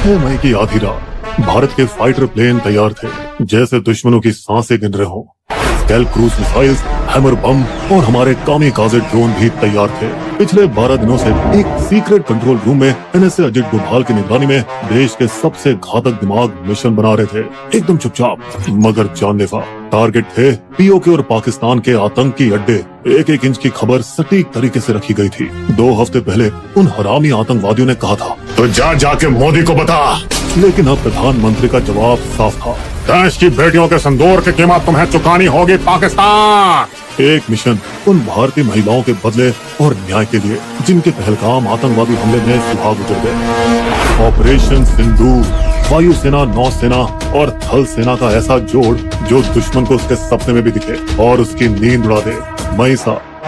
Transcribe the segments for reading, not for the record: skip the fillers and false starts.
6 मई की आधी रात भारत के फाइटर प्लेन तैयार थे, जैसे दुश्मनों की सांसें गिन रहे हों। स्केल क्रूज मिसाइल्स, हैमर बम और हमारे कामिकाज़े ड्रोन भी तैयार थे। पिछले 12 दिनों से एक सीक्रेट कंट्रोल रूम में NSA अजित डोभाल की निगरानी में देश के सबसे घातक दिमाग मिशन बना रहे थे, एकदम चुपचाप मगर जानलेवा। टारगेट थे POK और पाकिस्तान के आतंकी अड्डे। एक एक इंच की खबर सटीक तरीके से रखी गई थी। 2 हफ्ते पहले उन हरामी आतंकवादियों ने कहा था, तो जाके मोदी को बता। लेकिन अब प्रधानमंत्री का जवाब साफ था, देश की बेटियों के संदूर की कीमत तुम्हें चुकानी होगी पाकिस्तान। एक मिशन उन भारतीय महिलाओं के बदले और न्याय के लिए जिनके पहलगाम आतंकवादी हमले में सुहाग उजड़ गए। ऑपरेशन सिंदूर, वायुसेना, नौसेना और थल सेना का ऐसा जोड़ जो दुश्मन को उसके सपने में भी दिखे और उसकी नींद उड़ा दे। मई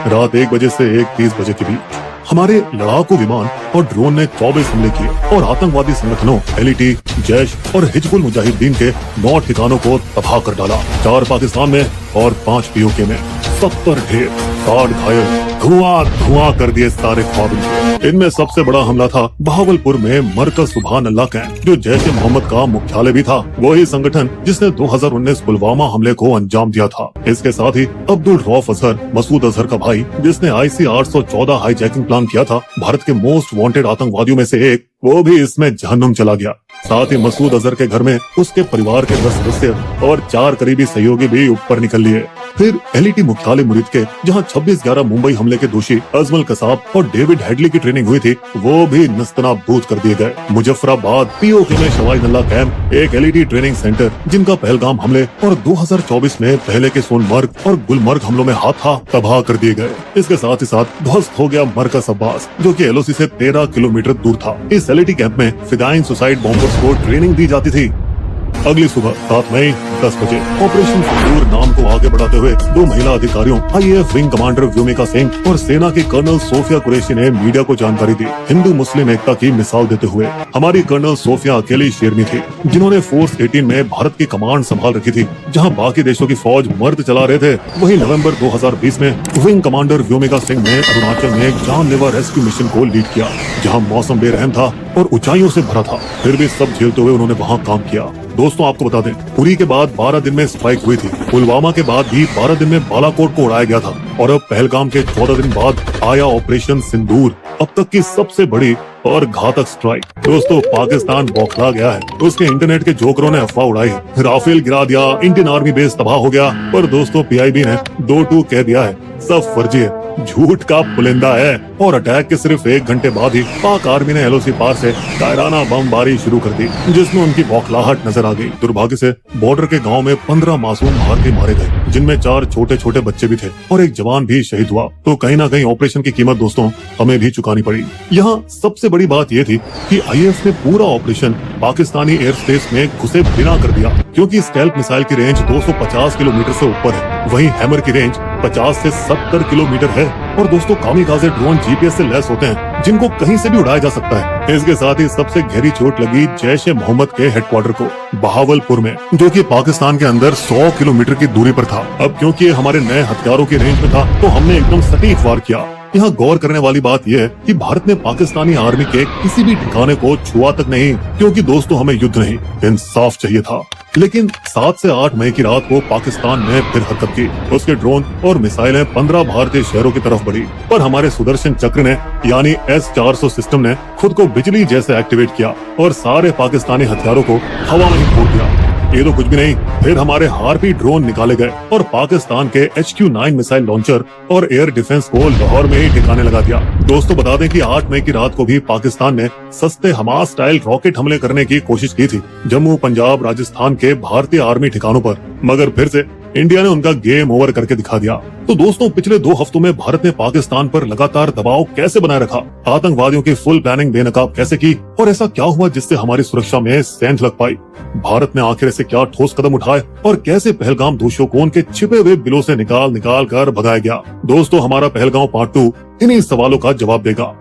रात 1 बजे से 1:30 बजे के बीच हमारे लड़ाकू विमान और ड्रोन ने 24 हमले किए और आतंकवादी संगठनों LET, जैश और हिजबुल मुजाहिदीन के 9 ठिकानों को तबाह कर डाला। 4 पाकिस्तान में और 5 POK में। 70 ढेर, 60 घायल, धुआं कर दिए सारे ख्वाब। इनमें सबसे बड़ा हमला था बहावलपुर में मरकज सुभान अल्लाह कैंप, जो जैश ए मोहम्मद का मुख्यालय भी था। वही संगठन जिसने 2019 पुलवामा हमले को अंजाम दिया था। इसके साथ ही अब्दुल रऊफ अजहर, मसूद अजहर का भाई, जिसने IC 814 हाईजैकिंग प्लान किया था, भारत के मोस्ट वांटेड आतंकवादियों में से एक, वो भी इसमें जहन्नुम चला गया। साथ ही मसूद अजहर के घर में उसके परिवार के 10 सदस्य और 4 करीबी सहयोगी भी ऊपर निकल लिए। फिर LET मुख्यालय मुरीद के, जहां 26/11 मुंबई हमले के दोषी अजमल कसाब और डेविड हेडली की ट्रेनिंग हुई थी, वो भी नस्तनाबूद कर दिए गए। मुजफ्फराबाद POK में शवाईद अल्लाह कैंप, एक LET ट्रेनिंग सेंटर जिनका पहलगाम हमले और 2024 में पहले के सोनमर्ग और गुलमर्ग हमलों में हाथ था, तबाह कर दिए गए। इसके साथ ही साथ ध्वस्त हो गया मरकज अब्बास, जो कि LOC से 13 किलोमीटर दूर था। इस LET कैंप में फिदाइन सुसाइड बॉम्बर्स को ट्रेनिंग दी जाती थी। अगली सुबह 7 मई 10 बजे ऑपरेशन सिंदूर नाम को आगे बढ़ाते हुए 2 महिला अधिकारियों IAF wing commander Vyomika Singh और सेना की कर्नल सोफिया कुरैशी ने मीडिया को जानकारी दी, हिंदू मुस्लिम एकता की मिसाल देते हुए। हमारी कर्नल सोफिया अकेली शेरनी थी, जिन्होंने फोर्स 18 में भारत की कमांड संभाल रखी थी, जहां बाकी देशों की फौज मर्द चला रहे थे। वहीं नवंबर 2020 में विंग कमांडर व्योमिका सिंह ने अरुणाचल में एक जानलेवा रेस्क्यू मिशन को लीड किया, जहां मौसम बेरहम था और ऊंचाइयों से भरा था। फिर भी सब झेलते हुए उन्होंने वहां काम किया। दोस्तों, आपको बता दें, उरी के बाद 12 दिन में स्ट्राइक हुई थी। पुलवामा के बाद भी 12 दिन में बालाकोट को उड़ाया गया था और अब पहलगाम के 14 दिन बाद आया ऑपरेशन सिंदूर, अब तक की सबसे बड़ी और घातक स्ट्राइक। दोस्तों, पाकिस्तान बौखला गया है। उसके इंटरनेट के जोकरों ने अफवाह उड़ाई है, राफेल गिरा दिया, इंडियन आर्मी बेस तबाह हो गया। पर दोस्तों, PIB ने 2-2 कह दिया है, सब फर्जी है, झूठ का पुलिंदा है। और अटैक के सिर्फ 1 घंटे बाद ही पाक आर्मी ने LOC पार से कायराना बमबारी शुरू कर दी, जिसमें उनकी बौखलाहट नजर आ गई। दुर्भाग्य से बॉर्डर के गांव में 15 मासूम भारतीय मारे गए, जिनमें 4 छोटे-छोटे बच्चे भी थे और एक जवान भी शहीद हुआ। तो कहीं ना कहीं ऑपरेशन की कीमत दोस्तों हमें भी चुकानी पड़ी। यहाँ सबसे बड़ी बात यह थी कि IAF ने पूरा ऑपरेशन पाकिस्तानी एयर स्पेस में घुसे बिना कर दिया, क्योंकि स्कैल्प मिसाइल की रेंज 250 किलोमीटर से ऊपर है। वहीं हैमर की रेंज 50 से 70 किलोमीटर है। और दोस्तों, कामिकाज़े ड्रोन GPS से लैस होते हैं, जिनको कहीं से भी उड़ाया जा सकता है। इसके साथ ही सबसे गहरी चोट लगी जैश ए मोहम्मद के हेडक्वार्टर को बहावलपुर में, जो कि पाकिस्तान के अंदर 100 किलोमीटर की दूरी पर था। अब क्योंकि हमारे नए हथियारों की रेंज में था, तो हमने एकदम सटीक वार किया। यहाँ गौर करने वाली बात यह है कि भारत ने पाकिस्तानी आर्मी के किसी भी ठिकाने को छुआ तक नहीं, क्योंकि दोस्तों हमें युद्ध नहीं, इंसाफ चाहिए था। लेकिन 7 से 8 मई की रात को पाकिस्तान ने फिर हरकत की। उसके ड्रोन और मिसाइलें 15 भारतीय शहरों की तरफ बढ़ी, पर हमारे सुदर्शन चक्र ने यानी S-400 सिस्टम ने खुद को बिजली जैसे एक्टिवेट किया और सारे पाकिस्तानी हथियारों को हवा में ही फोड़ दिया। ये तो कुछ भी नहीं, फिर हमारे हार्पी ड्रोन निकाले गए और पाकिस्तान के HQ-9 मिसाइल लॉन्चर और एयर डिफेंस को लाहौर में ही ठिकाने लगा दिया। दोस्तों, बता दें कि 8 मई की रात को भी पाकिस्तान ने सस्ते हमास स्टाइल रॉकेट हमले करने की कोशिश की थी जम्मू, पंजाब, राजस्थान के भारतीय आर्मी ठिकानों पर, मगर फिर से इंडिया ने उनका गेम ओवर करके दिखा दिया। तो दोस्तों, पिछले 2 हफ्तों में भारत ने पाकिस्तान पर लगातार दबाव कैसे बनाए रखा, आतंकवादियों की फुल प्लानिंग बेनकाब कैसे की, और ऐसा क्या हुआ जिससे हमारी सुरक्षा में सेंध लग पाई। भारत ने आखिर से क्या ठोस कदम उठाए और कैसे पहलगाम दोषियों को उनके छिपे हुए बिलों से निकाल कर भगाया गया। दोस्तों, हमारा पहलगाम पार्ट 2 इन्हीं सवालों का जवाब देगा।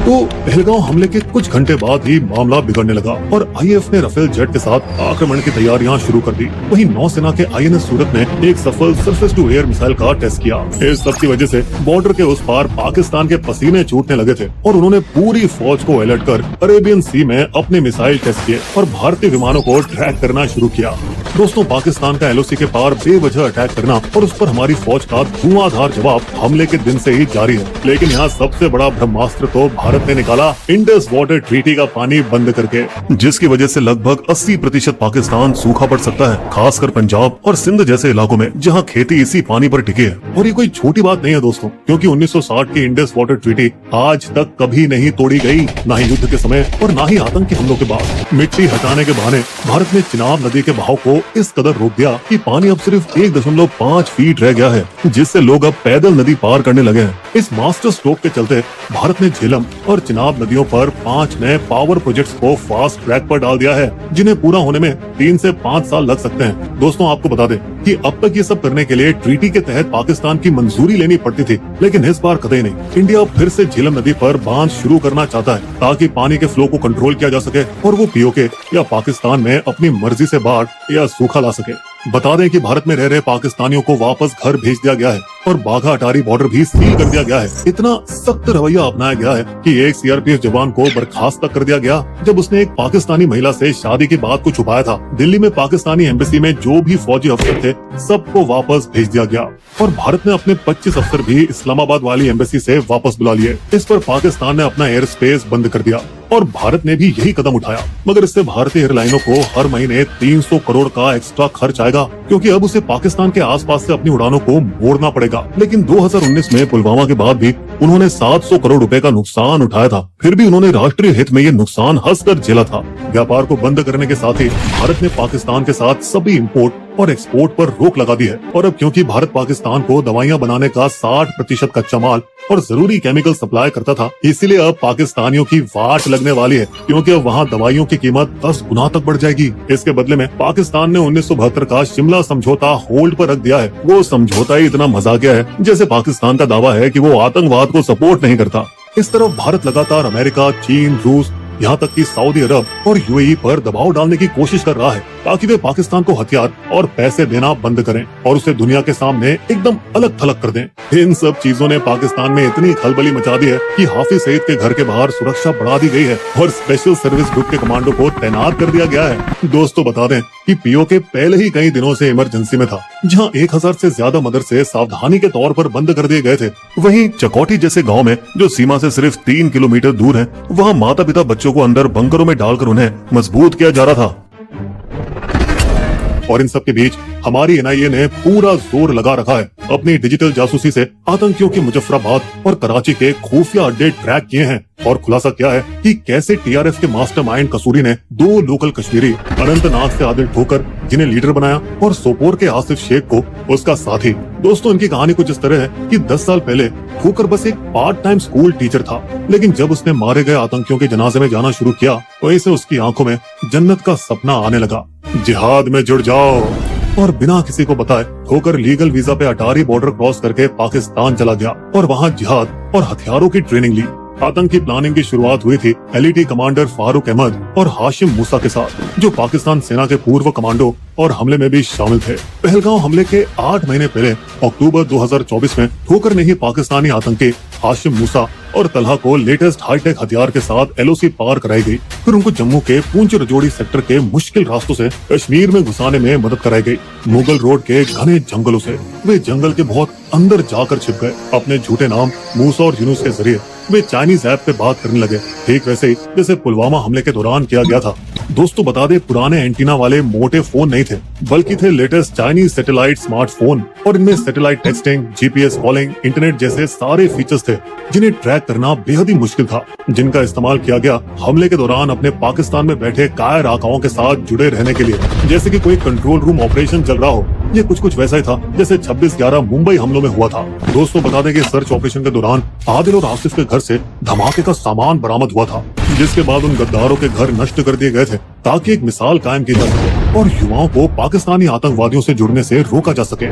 तो पहलगांव हमले के कुछ घंटे बाद ही मामला बिगड़ने लगा और आईएएफ ने राफेल जेट के साथ आक्रमण की तैयारियां शुरू कर दी। वहीं नौसेना के आईएनएस सूरत ने एक सफल सरफेस टू एयर मिसाइल का टेस्ट किया। इस सब की वजह से बॉर्डर के उस पार पाकिस्तान के पसीने छूटने लगे थे और उन्होंने पूरी फौज को अलर्ट कर अरेबियन सी में अपने मिसाइल टेस्ट किए और भारतीय विमानों को ट्रैक करना शुरू किया। दोस्तों, पाकिस्तान का एलओसी के पार बेवजह अटैक करना और उस पर हमारी फौज का धुआंधार जवाब हमले के दिन से ही जारी है। लेकिन यहाँ सबसे बड़ा ब्रह्मास्त्र तो भारत ने निकाला इंडस वाटर ट्रीटी का पानी बंद करके, जिसकी वजह से लगभग 80% पाकिस्तान सूखा पड़ सकता है, खासकर पंजाब और सिंध जैसे इलाकों में जहाँ खेती इसी पानी पर टिकी है। और ये कोई छोटी बात नहीं है दोस्तों, क्योंकि 1960 की इंडस वाटर ट्रीटी आज तक कभी नहीं तोड़ी गई, न ही युद्ध के समय और न ही आतंकी हमलों के बाद। मिट्टी हटाने के बहाने भारत ने चिनाब नदी के बहाव को इस कदर रोक दिया कि पानी अब सिर्फ 1.5 फीट रह गया है, जिससे लोग अब पैदल नदी पार करने लगे हैं। इस मास्टर स्ट्रोक के चलते भारत ने झेलम और चिनाब नदियों पर 5 नए पावर प्रोजेक्ट्स को फास्ट ट्रैक पर डाल दिया है, जिन्हें पूरा होने में 3 से 5 साल लग सकते हैं। दोस्तों, आपको बता दें कि अब तक ये सब करने के लिए ट्रीटी के तहत पाकिस्तान की मंजूरी लेनी पड़ती थी, लेकिन इस बार कतई नहीं। इंडिया फिर से झेलम नदी पर बांध शुरू करना चाहता है ताकि पानी के फ्लो को कंट्रोल किया जा सके और वो पीओके या पाकिस्तान में अपनी मर्जी से बाढ़ या सूखा ला सके। बता दें कि भारत में रह रहे पाकिस्तानियों को वापस घर भेज दिया गया है और बाघा अटारी बॉर्डर भी सील कर दिया गया है। इतना सख्त रवैया अपनाया गया है कि एक सीआरपीएफ जवान को बर्खास्त तक कर दिया गया जब उसने एक पाकिस्तानी महिला से शादी की बात को छुपाया था। दिल्ली में पाकिस्तानी एम्बेसी में जो भी फौजी अफसर थे सबको वापस भेज दिया गया और भारत ने अपने 25 अफसर भी इस्लामाबाद वाली एम्बेसी से वापस बुला लिए। इस पर पाकिस्तान ने अपना एयर स्पेस बंद कर दिया और भारत ने भी यही कदम उठाया, मगर इससे भारतीय एयरलाइनों को हर महीने 300 करोड़ का एक्स्ट्रा खर्च आएगा, क्योंकि अब उसे पाकिस्तान के आसपास से अपनी उड़ानों को मोड़ना पड़ेगा। लेकिन 2019 में पुलवामा के बाद भी उन्होंने 700 करोड़ रुपए का नुकसान उठाया था, फिर भी उन्होंने राष्ट्रीय हित में ये नुकसान हंसकर झेला था। व्यापार को बंद करने के साथ ही भारत ने पाकिस्तान के साथ सभी इम्पोर्ट और एक्सपोर्ट पर रोक लगा दी है। और अब क्योंकि भारत पाकिस्तान को दवाइयां बनाने का 60% कच्चा माल और जरूरी केमिकल सप्लाई करता था, इसीलिए अब पाकिस्तानियों की वाट लगने वाली है, क्योंकि अब वहाँ दवाइयों की कीमत 10 गुना तक बढ़ जाएगी। इसके बदले में पाकिस्तान ने 1972 का शिमला समझौता होल्ड पर रख दिया है। वो समझौता ही इतना मजाकिया है जैसे पाकिस्तान का दावा है कि वो आतंकवाद को सपोर्ट नहीं करता। इस तरफ भारत लगातार अमेरिका, चीन, रूस, यहाँ तक कि सऊदी अरब और यूएई पर दबाव डालने की कोशिश कर रहा है ताकि वे पाकिस्तान को हथियार और पैसे देना बंद करें और उसे दुनिया के सामने एकदम अलग थलग कर दें। इन सब चीजों ने पाकिस्तान में इतनी खलबली मचा दी है कि हाफिज सईद के घर के बाहर सुरक्षा बढ़ा दी गई है और स्पेशल सर्विस ग्रुप के कमांडो को तैनात कर दिया गया है। दोस्तों, बता दें कि पीओके पहले ही कई दिनों से इमरजेंसी में था, जहाँ 1000 से ज्यादा मदरसे सावधानी के तौर पर बंद कर दिए गए थे। वहीं चकौटी जैसे गाँव में जो सीमा से सिर्फ 3 किलोमीटर दूर है, वहाँ माता पिता बच्चों को अंदर बंकरों में डालकर उन्हें मजबूत किया जा रहा था। और इन सब के बीच हमारी एनआईए ने पूरा जोर लगा रखा है अपनी डिजिटल जासूसी से आतंकियों की मुजफ्फराबाद और कराची के खुफिया अड्डे ट्रैक किए हैं। और खुलासा क्या है कि कैसे टीआरएस के मास्टरमाइंड कसूरी ने 2 लोकल कश्मीरी अनंतनाग से आदिल ठोकर जिन्हें लीडर बनाया और सोपोर के आसिफ शेख को उसका साथी। दोस्तों, इनकी कहानी कुछ इस तरह है कि 10 साल पहले ठोकर बस एक पार्ट टाइम स्कूल टीचर था, लेकिन जब उसने मारे गए आतंकियों के जनाजे में जाना शुरू किया वहीं से उसकी आंखों में जन्नत का सपना आने लगा। जिहाद में जुड़ जाओ। और बिना किसी को बताए ठोकर लीगल वीजा पे अटारी बॉर्डर क्रॉस करके पाकिस्तान चला गया और वहाँ जिहाद और हथियारों की ट्रेनिंग ली। आतंकी प्लानिंग की शुरुआत हुई थी एलईटी कमांडर फारूक अहमद और हाशिम मूसा के साथ, जो पाकिस्तान सेना के पूर्व कमांडो और हमले में भी शामिल थे। पहलगांव हमले के 8 महीने पहले अक्टूबर 2024 में ठोकर ने ही पाकिस्तानी आतंकी हाशिम मूसा और तलहा को लेटेस्ट हाईटेक हथियार के साथ एलओसी पार कराई गई। फिर उनको जम्मू के पूंछ रजौड़ी सेक्टर के मुश्किल रास्तों से कश्मीर में घुसाने में मदद कराई गई। मुगल रोड के घने जंगलों से वे जंगल के बहुत अंदर जाकर छिप गए। अपने झूठे नाम मूसा और यूनुस के जरिए वे चाइनीज ऐप पे बात करने लगे, ठीक वैसे ही जैसे पुलवामा हमले के दौरान किया गया था। दोस्तों, बता दे पुराने एंटीना वाले मोटे फोन नहीं थे, बल्कि थे लेटेस्ट चाइनीज सैटेलाइट स्मार्टफोन और इनमें satellite texting, GPS calling, internet जैसे सारे फीचर्स थे जिन्हें ट्रैक करना बेहद ही मुश्किल था, जिनका इस्तेमाल किया गया हमले के दौरान अपने पाकिस्तान में बैठे कायर आकाओं के साथ जुड़े रहने के लिए, जैसे कि कोई कंट्रोल रूम ऑपरेशन चल रहा हो। ये कुछ वैसा ही था जैसे 26/11 मुंबई हमलों में हुआ था। दोस्तों, बता दें कि सर्च ऑपरेशन के दौरान आदिल और आसिफ के घर से धमाके का सामान बरामद हुआ था, जिसके बाद उन गद्दारों के घर नष्ट कर दिए गए थे ताकि एक मिसाल कायम की जा सके और युवाओं को पाकिस्तानी आतंकवादियों से जुड़ने से रोका जा सके।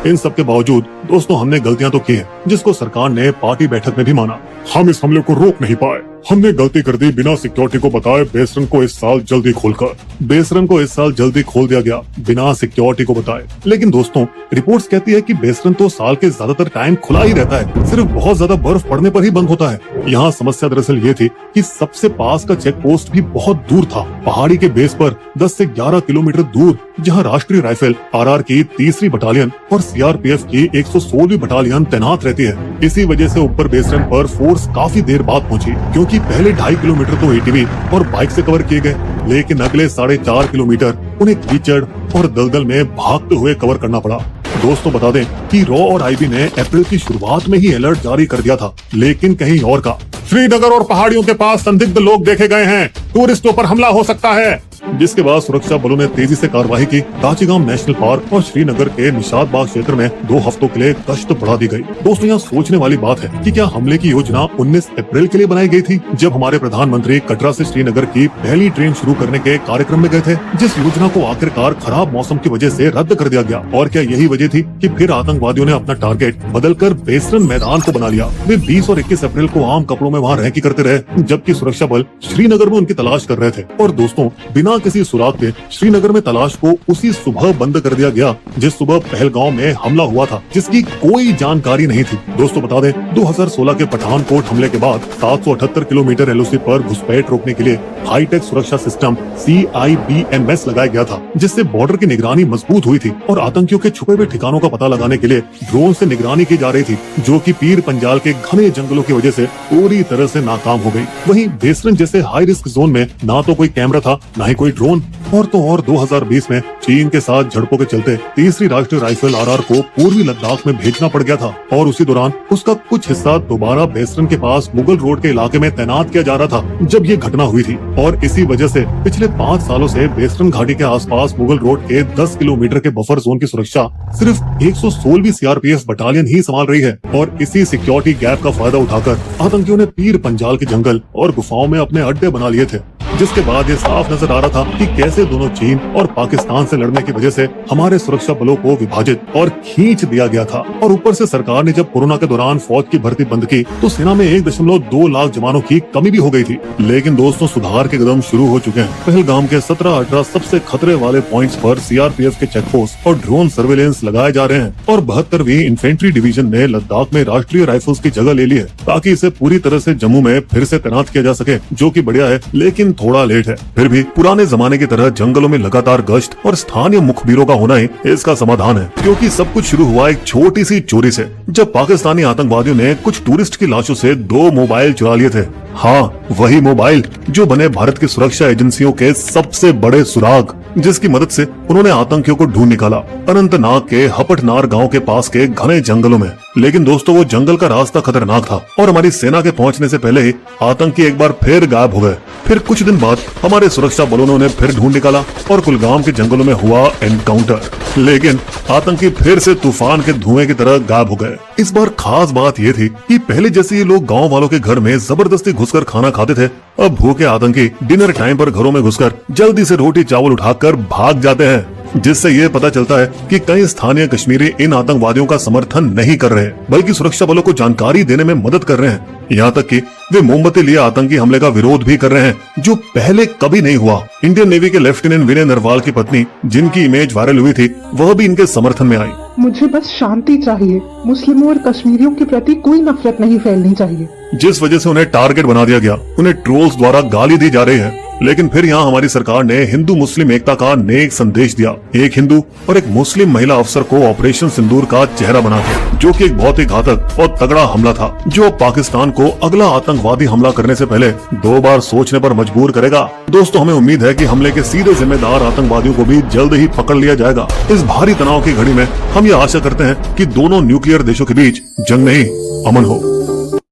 इन सब के बावजूद दोस्तों हमने गलतियां तो की है, जिसको सरकार ने पार्टी बैठक में भी माना। हम इस हमले को रोक नहीं पाए। हमने गलती कर दी बिना सिक्योरिटी को बताए बेसरन को इस साल जल्दी खोलकर। बेसरन को इस साल जल्दी खोल दिया गया बिना सिक्योरिटी को बताए। लेकिन दोस्तों रिपोर्ट्स कहती है कि बेसरन तो साल के ज्यादातर टाइम खुला ही रहता है, सिर्फ बहुत ज्यादा बर्फ पड़ने पर ही बंद होता है। यहाँ समस्या दरअसल ये थी कि सबसे पास का चेक पोस्ट भी बहुत दूर था, पहाड़ी के बेस पर 10 से 11 किलोमीटर दूर, जहाँ राष्ट्रीय राइफल आरआर की 3री बटालियन और सीआरपीएफ की 116वीं बटालियन तैनात रहती है। इसी वजह से ऊपर बेसरन पर फोर्स काफी देर बाद पहुंची, क्योंकि पहले 2.5 किलोमीटर तो एटीवी और बाइक से कवर किए गए, लेकिन अगले 4.5 किलोमीटर उन्हें कीचड़ और दलदल में भागते हुए कवर करना पड़ा। दोस्तों बता दें कि रॉ और आईबी ने अप्रैल की शुरुआत में ही अलर्ट जारी कर दिया था, लेकिन कहीं और का। श्रीनगर और पहाड़ियों के पास संदिग्ध लोग देखे गए हैं, टूरिस्टों पर हमला हो सकता है। जिसके बाद सुरक्षा बलों ने तेजी से कार्रवाई की। दाचिगाम नेशनल पार्क और श्रीनगर के निशात बाग क्षेत्र में 2 हफ्तों के लिए गश्त बढ़ा दी गई। दोस्तों यहाँ सोचने वाली बात है कि क्या हमले की योजना 19 अप्रैल के लिए बनाई गई थी, जब हमारे प्रधानमंत्री कटरा से श्रीनगर की पहली ट्रेन शुरू करने के कार्यक्रम में गए थे, जिस योजना को आखिरकार खराब मौसम की वजह से रद्द कर दिया गया। और क्या यही वजह थी कि फिर आतंकवादियों ने अपना टारगेट बदलकर बेसरन मैदान को बना लिया। वे 20 और 21 अप्रैल को आम कपड़ों में वहाँ रहकी करते रहे, जबकि सुरक्षा बल श्रीनगर में उनकी तलाश कर रहे थे। और दोस्तों बिना किसी सुराग के श्रीनगर में तलाश को उसी सुबह बंद कर दिया गया जिस सुबह पहलगांव में हमला हुआ था, जिसकी कोई जानकारी नहीं थी। दोस्तों बता दें 2016 के पठानकोट हमले के बाद 778 किलोमीटर एलओसी पर घुसपैठ रोकने के लिए हाईटेक सुरक्षा सिस्टम CIBMS लगाया गया था, जिससे बॉर्डर की निगरानी मजबूत हुई थी और आतंकियों के छुपे हुए ठिकानों का पता लगाने के लिए ड्रोन से निगरानी की जा रही थी, जो कि पीर पंजाल के घने जंगलों की वजह से पूरी तरह से नाकाम हो गई। वहीं बेसरन जैसे हाई रिस्क जोन में ना तो कोई कैमरा था, ना ही कोई ड्रोन। और 2020 में चीन के साथ झड़पों के चलते 3री राष्ट्रीय राइफल आरआर को पूर्वी लद्दाख में भेजना पड़ गया था, और उसी दौरान उसका कुछ हिस्सा दोबारा बेसरन के पास मुगल रोड के इलाके में तैनात किया जा रहा था जब ये घटना हुई थी। और इसी वजह से पिछले 5 सालों से बेसरन घाटी के आसपास मुगल रोड के 10 किलोमीटर के बफर जोन की सुरक्षा सिर्फ 116वीं सीआरपीएफ बटालियन ही संभाल रही है। और इसी सिक्योरिटी गैप का फायदा उठाकर आतंकियों ने पीर पंजाल के जंगल और गुफाओं में अपने अड्डे बना लिए थे, जिसके बाद ये साफ नजर आ रहा था कि कैसे दोनों चीन और पाकिस्तान से लड़ने की वजह से हमारे सुरक्षा बलों को विभाजित और खींच दिया गया था। और ऊपर से सरकार ने जब कोरोना के दौरान फौज की भर्ती बंद की तो सेना में 1.2 लाख जवानों की कमी भी हो गई थी। लेकिन दोस्तों सुधार के कदम शुरू हो चुके हैं। पहलगाम के 17-18 सबसे खतरे वाले पॉइंट्स पर सीआरपीएफ के चेकपोस्ट और ड्रोन सर्वेलेंस लगाए जा रहे हैं, और 72वीं इन्फेंट्री डिवीजन ने लद्दाख में राष्ट्रीय राइफल्स की जगह ले ली है, ताकि इसे पूरी तरह से जम्मू में फिर से तैनात किया जा सके, जो कि बढ़िया है, लेकिन थोड़ा लेट है। फिर भी पुराने जमाने की तरह जंगलों में लगातार गश्त और स्थानीय मुखबिरों का होना ही इसका समाधान है, क्योंकि सब कुछ शुरू हुआ एक छोटी सी चोरी से, जब पाकिस्तानी आतंकवादियों ने कुछ टूरिस्ट की लाशों से 2 मोबाइल चुरा लिए थे। हाँ, वही मोबाइल जो बने भारत की सुरक्षा एजेंसियों के सबसे बड़े सुराग, जिसकी मदद से उन्होंने आतंकियों को ढूंढ निकाला अनंतनाग के हपटनार गांव के पास के घने जंगलों में। लेकिन दोस्तों वो जंगल का रास्ता खतरनाक था और हमारी सेना के पहुंचने से पहले ही आतंकी एक बार फिर गायब हो गए। फिर कुछ दिन बाद हमारे सुरक्षा बलों ने उन्हें फिर ढूंढ निकाला और कुलगाम के जंगलों में हुआ एनकाउंटर, लेकिन आतंकी फिर से तूफान के धुएं की तरह गायब हो गए। इस बार खास बात ये थी कि पहले जैसे ये लोग गांव वालों के घर में जबरदस्ती घुसकर खाना खाते थे, अब भूखे आतंकी डिनर टाइम पर घरों में घुसकर जल्दी से रोटी चावल उठाकर भाग जाते हैं, जिससे ये पता चलता है कि कई स्थानीय कश्मीरी इन आतंकवादियों का समर्थन नहीं कर रहे, बल्कि सुरक्षा बलों को जानकारी देने में मदद कर रहे हैं। यहाँ तक कि वे मोमबत्ती लिए आतंकी हमले का विरोध भी कर रहे हैं, जो पहले कभी नहीं हुआ। इंडियन नेवी के लेफ्टिनेंट विनय नरवाल की पत्नी, जिनकी इमेज वायरल हुई थी, वह भी इनके समर्थन में आई। मुझे बस शांति चाहिए, मुस्लिमों और कश्मीरियों के प्रति कोई नफरत नहीं फैलनी चाहिए। जिस वजह से उन्हें टारगेट बना दिया गया, उन्हें ट्रोल्स द्वारा गाली दी जा रही है। लेकिन फिर यहाँ हमारी सरकार ने हिंदू मुस्लिम एकता का नेक संदेश दिया। एक हिंदू और एक मुस्लिम महिला अफसर को ऑपरेशन सिंदूर का चेहरा बना दिया, जो कि एक बहुत ही घातक और तगड़ा हमला था, जो पाकिस्तान को अगला आतंकवादी हमला करने से पहले 2 बार सोचने पर मजबूर करेगा। दोस्तों हमें उम्मीद है कि हमले के सीधे जिम्मेदार आतंकवादियों को भी जल्द ही पकड़ लिया जाएगा। इस भारी तनाव की घड़ी में हम ये आशा करते हैं कि दोनों न्यूक्लियर देशों के बीच जंग नहीं, अमन हो।